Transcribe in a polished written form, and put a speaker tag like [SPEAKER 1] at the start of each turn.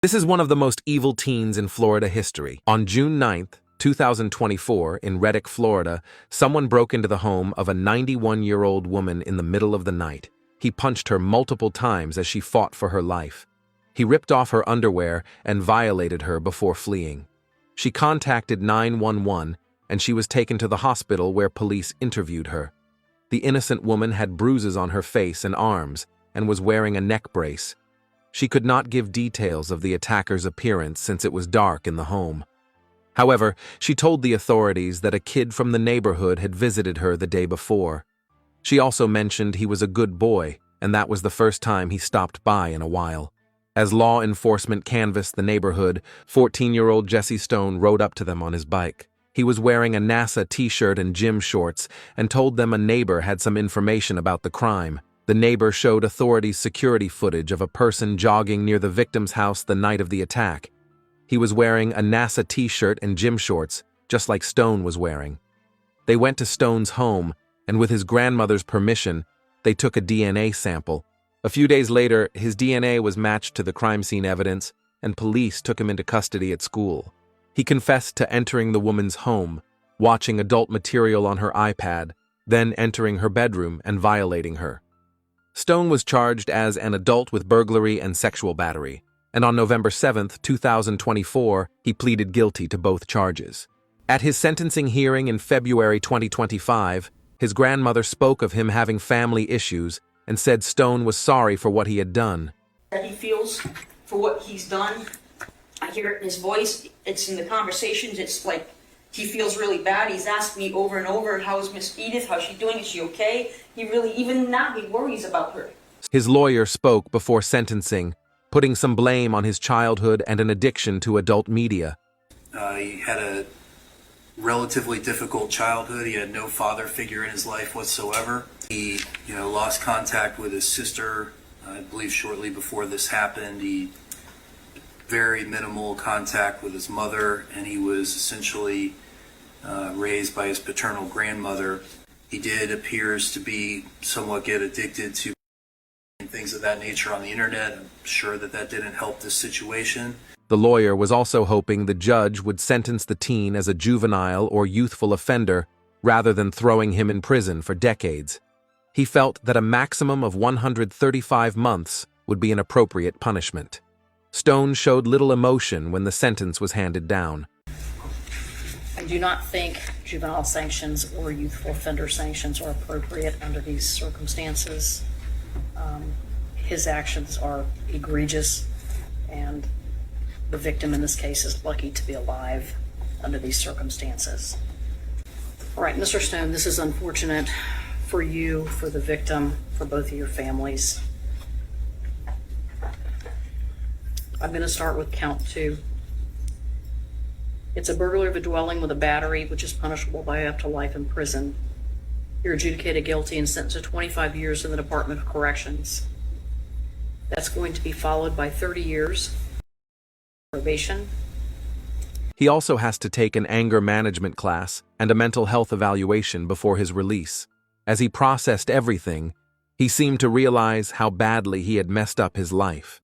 [SPEAKER 1] This is one of the most evil teens in Florida history. On June 9th, 2024, in Reddick, Florida, someone broke into the home of a 91-year-old woman in the middle of the night. He punched her multiple times as she fought for her life. He ripped off her underwear and violated her before fleeing. She contacted 911, and she was taken to the hospital where police interviewed her. The innocent woman had bruises on her face and arms and was wearing a neck brace. She could not give details of the attacker's appearance since it was dark in the home. However, she told the authorities that a kid from the neighborhood had visited her the day before. She also mentioned he was a good boy, and that was the first time he stopped by in a while. As law enforcement canvassed the neighborhood, 14-year-old Jesse Stone rode up to them on his bike. He was wearing a NASA t-shirt and gym shorts and told them a neighbor had some information about the crime. The neighbor showed authorities security footage of a person jogging near the victim's house the night of the attack. He was wearing a NASA t-shirt and gym shorts, just like Stone was wearing. They went to Stone's home, and with his grandmother's permission, they took a DNA sample. A few days later, his DNA was matched to the crime scene evidence, and police took him into custody at school. He confessed to entering the woman's home, watching adult material on her iPad, then entering her bedroom and violating her. Stone was charged as an adult with burglary and sexual battery, and on November 7, 2024, he pleaded guilty to both charges. At his sentencing hearing in February 2025, his grandmother spoke of him having family issues and said Stone was sorry for what he had done.
[SPEAKER 2] That he feels for what he's done. I hear it in his voice, it's in the conversations, it's like he feels really bad. He's asked me over and over, how's Miss Edith, how's she doing, is she okay? He really, even now, he worries about her.
[SPEAKER 1] His lawyer spoke before sentencing, putting some blame on his childhood and an addiction to adult media.
[SPEAKER 3] He had a relatively difficult childhood. He had no father figure in his life whatsoever. He, lost contact with his sister, I believe shortly before this happened. He very minimal contact with his mother, and he was essentially raised by his paternal grandmother. He appears to be somewhat get addicted to things of that nature on the internet. I'm sure that didn't help this situation.
[SPEAKER 1] The lawyer was also hoping the judge would sentence the teen as a juvenile or youthful offender rather than throwing him in prison for decades. He felt that a maximum of 135 months would be an appropriate punishment. Stone showed little emotion when the sentence was handed down.
[SPEAKER 4] I do not think juvenile sanctions or youthful offender sanctions are appropriate under these circumstances. His actions are egregious, and the victim in this case is lucky to be alive under these circumstances. All right, Mr. Stone, this is unfortunate for you, for the victim, for both of your families. I'm going to start with count 2. It's a burglary of a dwelling with a battery, which is punishable by up to life in prison. You're adjudicated guilty and sentenced to 25 years in the Department of Corrections. That's going to be followed by 30 years probation.
[SPEAKER 1] He also has to take an anger management class and a mental health evaluation before his release. As he processed everything, he seemed to realize how badly he had messed up his life.